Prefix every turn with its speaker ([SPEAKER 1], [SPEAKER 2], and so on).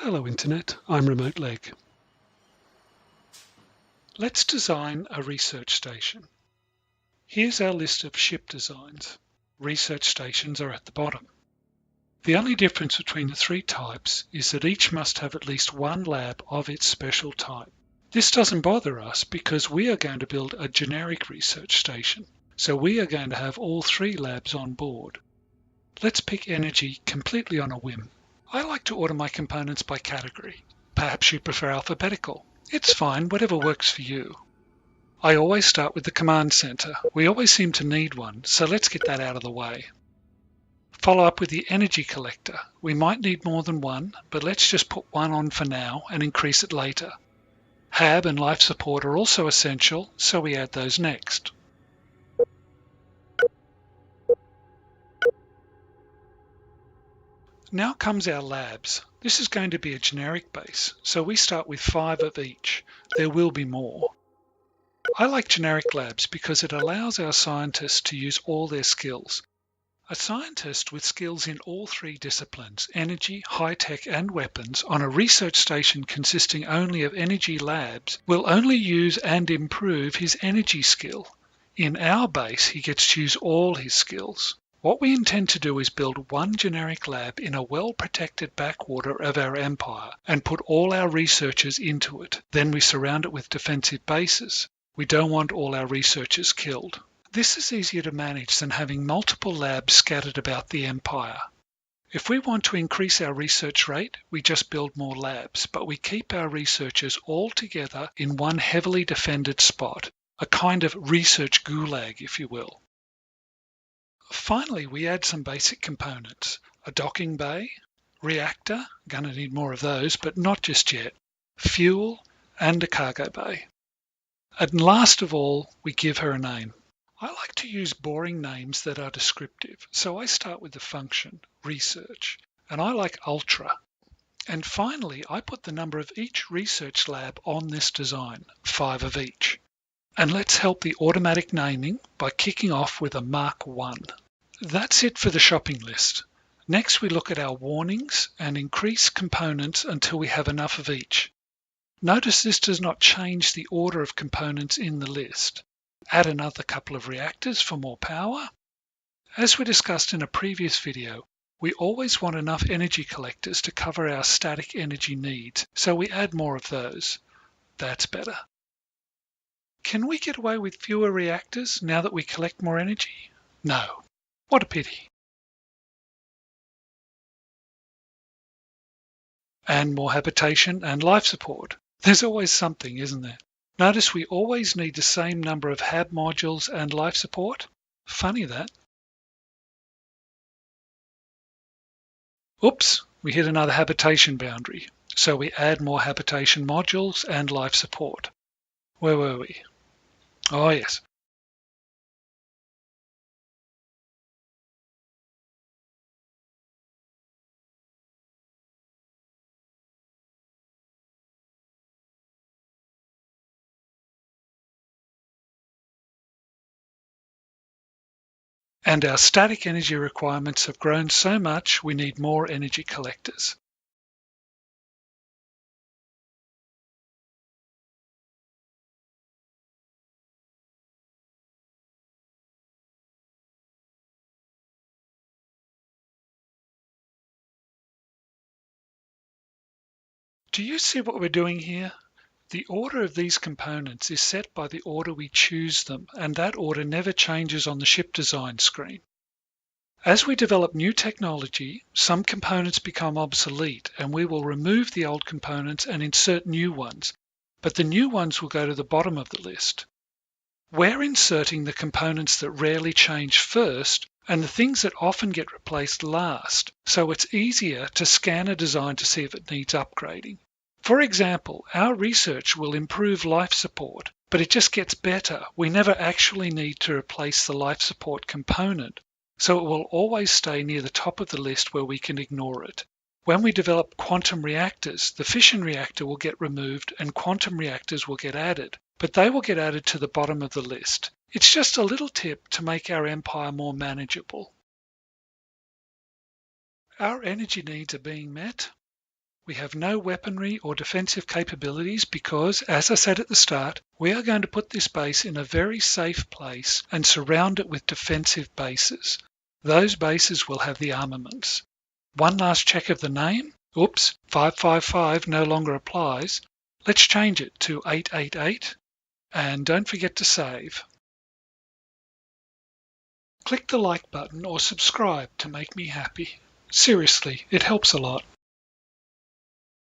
[SPEAKER 1] Hello Internet, I'm Remote Leg. Let's design a research station. Here's our list of ship designs. Research stations are at the bottom. The only difference between the three types is that each must have at least one lab of its special type. This doesn't bother us because we are going to build a generic research station, so we are going to have all three labs on board. Let's pick energy completely on a whim. I like to order my components by category. Perhaps you prefer alphabetical. It's fine, whatever works for you. I always start with the command center. We always seem to need one, so let's get that out of the way. Follow up with the energy collector. We might need more than one, but let's just put one on for now and increase it later. HAB and life support are also essential, so we add those next. Now comes our labs. This is going to be a generic base, so we start with 5 of each. There will be more. I like generic labs because it allows our scientists to use all their skills. A scientist with skills in all three disciplines, energy, high-tech and weapons, on a research station consisting only of energy labs, will only use and improve his energy skill. In our base, he gets to use all his skills. What we intend to do is build one generic lab in a well-protected backwater of our empire and put all our researchers into it. Then we surround it with defensive bases. We don't want all our researchers killed. This is easier to manage than having multiple labs scattered about the empire. If we want to increase our research rate, we just build more labs, but we keep our researchers all together in one heavily defended spot, a kind of research gulag, if you will. Finally, we add some basic components: a docking bay, reactor, gonna need more of those, but not just yet, fuel, and a cargo bay. And last of all, we give her a name. I like to use boring names that are descriptive, so I start with the function, research, and I like ultra. And finally, I put the number of each research lab on this design, 5 of each. And let's help the automatic naming by kicking off with a Mark 1. That's it for the shopping list. Next, we look at our warnings and increase components until we have enough of each. Notice this does not change the order of components in the list. Add another couple of reactors for more power. As we discussed in a previous video, we always want enough energy collectors to cover our static energy needs, so we add more of those. That's better. Can we get away with fewer reactors now that we collect more energy? No. What a pity. And more habitation and life support. There's always something, isn't there? Notice we always need the same number of HAB modules and life support. Funny that. Oops, we hit another habitation boundary. So we add more habitation modules and life support. Where were we? Oh yes. And our static energy requirements have grown so much we need more energy collectors. Do you see what we're doing here? The order of these components is set by the order we choose them, and that order never changes on the ship design screen. As we develop new technology, some components become obsolete, and we will remove the old components and insert new ones, but the new ones will go to the bottom of the list. We're inserting the components that rarely change first and the things that often get replaced last, so it's easier to scan a design to see if it needs upgrading. For example, our research will improve life support, but it just gets better. We never actually need to replace the life support component, so it will always stay near the top of the list where we can ignore it. When we develop quantum reactors, the fission reactor will get removed and quantum reactors will get added, but they will get added to the bottom of the list. It's just a little tip to make our empire more manageable. Our energy needs are being met. We have no weaponry or defensive capabilities because, as I said at the start, we are going to put this base in a very safe place and surround it with defensive bases. Those bases will have the armaments. One last check of the name. Oops, 555 no longer applies. Let's change it to 888, and don't forget to save. Click the like button or subscribe to make me happy. Seriously, it helps a lot.